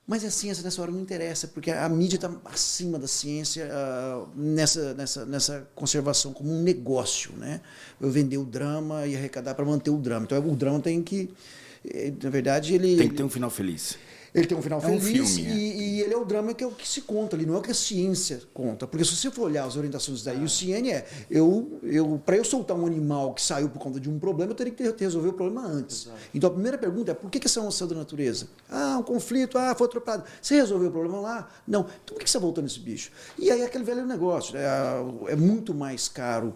Mas a ciência nessa hora não interessa, porque a mídia está acima da ciência nessa conservação como um negócio, né? Eu vender o drama e arrecadar para manter o drama. Então o drama tem que, na verdade, tem que ter um final feliz. Ele tem um final feliz filme, e ele é o drama que é o que se conta ali, não é o que a ciência conta. Porque se você for olhar as orientações daí, o CN para eu soltar um animal que saiu por conta de um problema, eu teria que resolver o problema antes. Exato. Então a primeira pergunta é: por que essa onça da natureza? Um conflito, foi atropelado. Você resolveu o problema lá? Não. Então por que você voltou nesse bicho? E aí aquele velho negócio, é muito mais caro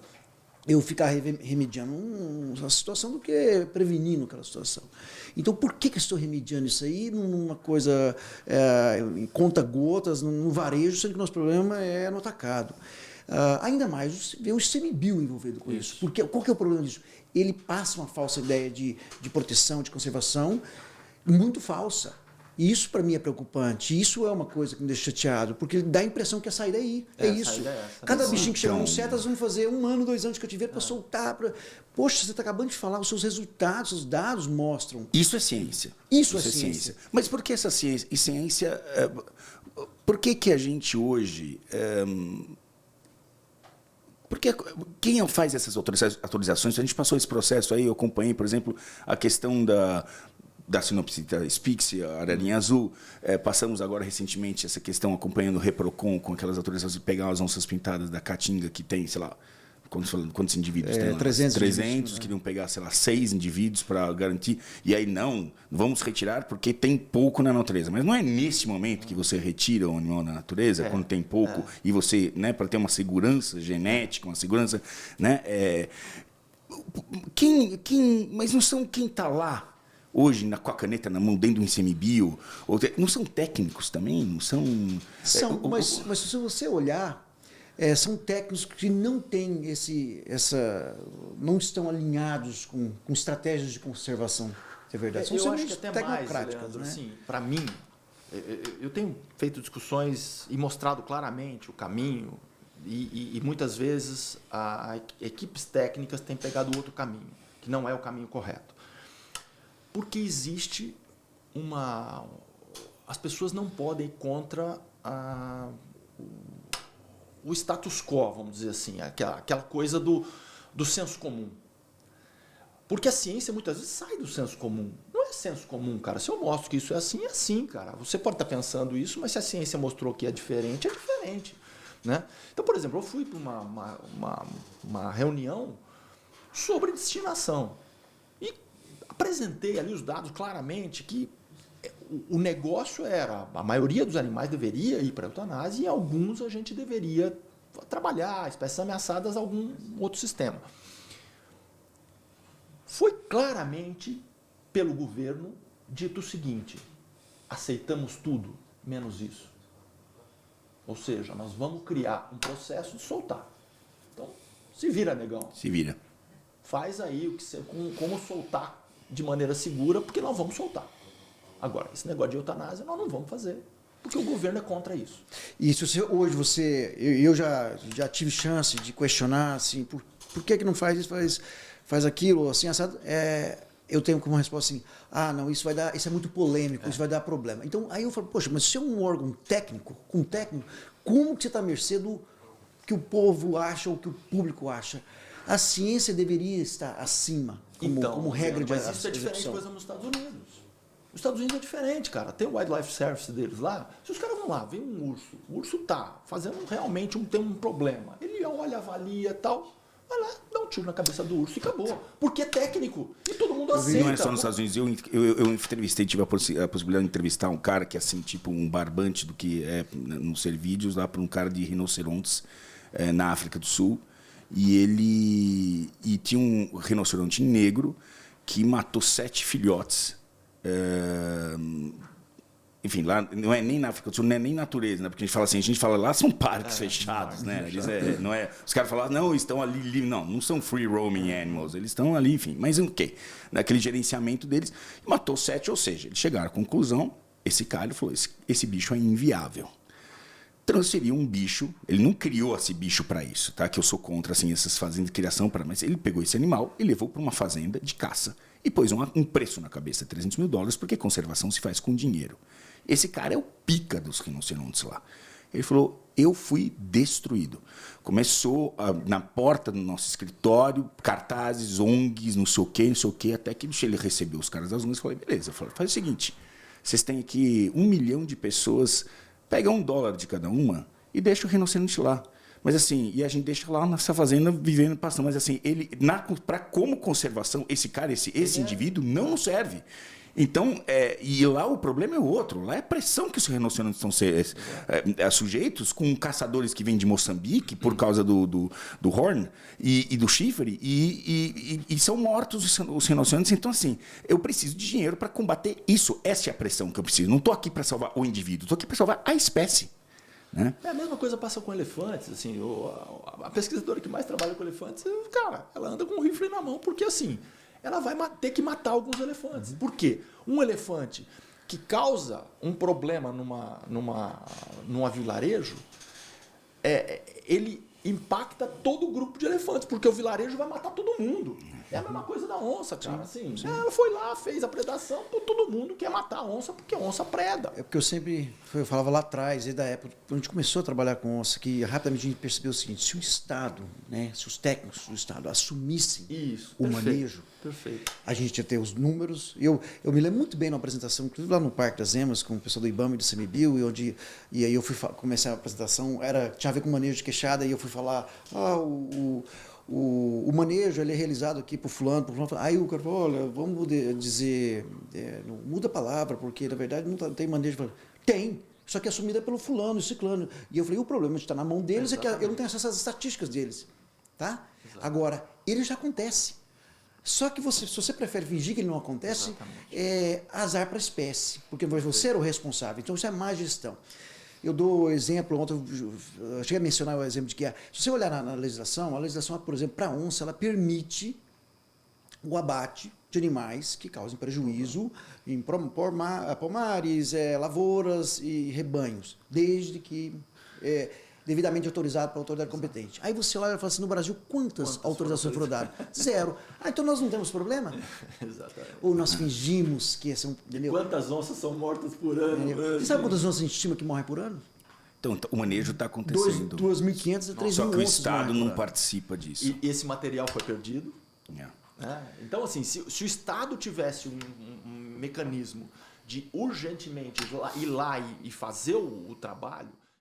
eu ficar remediando uma situação do que prevenindo aquela situação. Então, por que eu estou remediando isso aí numa coisa em conta-gotas, no varejo, sendo que o nosso problema é no atacado? Ainda mais ver o ICMBio envolvido com isso. Porque qual que é o problema disso? Ele passa uma falsa ideia de proteção, de conservação, muito falsa. E isso, para mim, é preocupante. Isso é uma coisa que me deixa chateado, porque dá a impressão que a saída é aí. É isso. Cada bichinho que chega no setas vão fazer 1 ano, 2 anos que eu tiver para soltar. Poxa, você está acabando de falar, os seus resultados, os dados mostram. Isso é ciência. Isso é ciência. Mas por que essa ciência? E ciência... por que a gente hoje... Porque quem faz essas autorizações, a gente passou esse processo aí, eu acompanhei, por exemplo, a questão da sinopsita Spix, a ararinha azul. Passamos agora recentemente essa questão acompanhando o Reprocon com aquelas autorizações de pegar as onças pintadas da Caatinga, que tem, sei lá, quantos indivíduos tem lá? 300, queriam pegar, sei lá, 6 indivíduos para garantir. E aí não, vamos retirar porque tem pouco na natureza. Mas não é nesse momento que você retira o animal da natureza, quando tem pouco, e você, né, para ter uma segurança genética, uma segurança, né? Mas não são quem está lá hoje, com a caneta na mão, dentro do ICMBio, não são técnicos também? Não são... Mas se você olhar, são técnicos que não têm não estão alinhados com estratégias de conservação, é verdade. São eu acho que até mais, Leandro, né? Assim, para mim, eu tenho feito discussões e mostrado claramente o caminho, e muitas vezes equipes técnicas têm pegado outro caminho, que não é o caminho correto. Porque existe as pessoas não podem ir contra o status quo, vamos dizer assim, aquela coisa do senso comum. Porque a ciência muitas vezes sai do senso comum. Não é senso comum, cara. Se eu mostro que isso é assim, cara. Você pode estar pensando isso, mas se a ciência mostrou que é diferente, é diferente. Né? Então, por exemplo, eu fui para uma reunião sobre destinação. Apresentei ali os dados claramente que o negócio era, a maioria dos animais deveria ir para a eutanásia e alguns a gente deveria trabalhar, espécies ameaçadas, algum outro sistema. Foi claramente pelo governo dito o seguinte: aceitamos tudo, menos isso. Ou seja, nós vamos criar um processo de soltar. Então, se vira, negão. Se vira. Faz aí como soltar de maneira segura, porque nós vamos soltar. Agora, esse negócio de eutanásia nós não vamos fazer, porque o governo é contra isso. E se hoje eu já tive chance de questionar, assim, por que não faz isso, faz aquilo, assim, assado, eu tenho como resposta assim: não, isso é muito polêmico, isso vai dar problema. Então, aí eu falo: poxa, mas se é um órgão técnico, como que você está à mercê do que o povo acha ou que o público acha? A ciência deveria estar acima, como regra de execução. Mas isso é diferente, por exemplo, nos Estados Unidos. Nos Estados Unidos é diferente, cara. Tem o Wildlife Service deles lá. Se os caras vão lá, vem um urso, o urso tá fazendo realmente tem um problema. Ele olha, avalia e tal, vai lá, dá um tiro na cabeça do urso e acabou. Porque é técnico e todo mundo aceita. Não é só nos Estados Unidos. Eu entrevistei, tive a possibilidade de entrevistar um cara que é assim, tipo um barbante do que é nos vídeos lá para um cara de rinocerontes na África do Sul. E tinha um rinoceronte negro que matou 7 filhotes. Enfim, lá não é nem na África do Sul, não é nem natureza, né? Porque a gente fala lá são parques fechados, né? Não é, os caras falam, não, estão ali, não são free roaming animals, eles estão ali, enfim, mas ok, naquele gerenciamento deles, matou 7, ou seja, eles chegaram à conclusão, esse cara falou, esse bicho é inviável. transferiu um bicho. Ele não criou esse bicho para isso, tá? Que eu sou contra assim, essas fazendas de criação, mas ele pegou esse animal e levou para uma fazenda de caça e pôs um preço na cabeça, $300 mil, porque conservação se faz com dinheiro. Esse cara é o pica dos rinocerontes lá. Ele falou, eu fui destruído. Começou na porta do nosso escritório, cartazes, ONGs, não sei o quê, até que ele recebeu os caras das ONGs e falei, beleza, faz o seguinte, vocês têm aqui 1 milhão de pessoas, pega $1 de cada uma e deixa o rinoceronte lá. Mas assim, e a gente deixa lá nessa fazenda vivendo, passando. Mas assim, ele, para como conservação, esse cara, esse indivíduo não serve. Então, e lá o problema é outro. Lá é a pressão que os rinocerontes estão sujeitos com caçadores que vêm de Moçambique por causa do horn e do chifre e são mortos os rinocerontes. Então, assim, eu preciso de dinheiro para combater isso. Essa é a pressão que eu preciso. Não estou aqui para salvar o indivíduo, estou aqui para salvar a espécie. Né? A mesma coisa passa com elefantes. Assim, a pesquisadora que mais trabalha com elefantes, cara, ela anda com um rifle na mão, porque assim, ela vai ter que matar alguns elefantes. Por quê? Um elefante que causa um problema numa vilarejo, ele impacta todo o grupo de elefantes, porque o vilarejo vai matar todo mundo. É a mesma coisa da onça, cara. Assim, ela foi lá, fez a predação, todo mundo quer matar a onça, porque a onça preda. É porque eu falava lá atrás, desde a época, quando a gente começou a trabalhar com onça, que rapidamente a gente percebeu o seguinte, se o Estado, né, se os técnicos do Estado assumissem manejo, a gente ia ter os números. Eu me lembro muito bem na apresentação, inclusive lá no Parque das Emas, com o pessoal do IBAMA e do CMBio, e aí eu fui começar a apresentação, tinha a ver com manejo de queixada, e eu fui falar, o manejo ele é realizado aqui por fulano. Aí o cara falou, olha, vamos dizer, não muda a palavra, porque na verdade não tem manejo. Tem, só que é assumida pelo fulano e ciclano. E eu falei, o problema de estar na mão deles é que eu não tenho acesso às estatísticas deles. Tá? Agora, ele já acontece. Só que se você prefere fingir que ele não acontece, é azar para a espécie, porque você era o responsável. Então isso é má gestão. Eu dou exemplo, ontem eu cheguei a mencionar o exemplo de que, se você olhar na legislação, a legislação, por exemplo, para a onça, ela permite o abate de animais que causem prejuízo em pomares, lavouras e rebanhos, desde que devidamente autorizado pela autoridade competente. Aí você olha e fala assim, no Brasil, quantas autorizações foram dadas? 0. Então nós não temos problema? Exatamente. Ou nós fingimos que esse é um... Entendeu? Quantas onças são mortas por ano? Você sabe quantas onças a gente estima que morrem por ano? Então, o manejo está acontecendo. 2.500 a 3.000 Só que o onças Estado não participa disso. E esse material foi perdido? Então, assim, se o Estado tivesse um mecanismo de urgentemente ir lá e fazer o trabalho,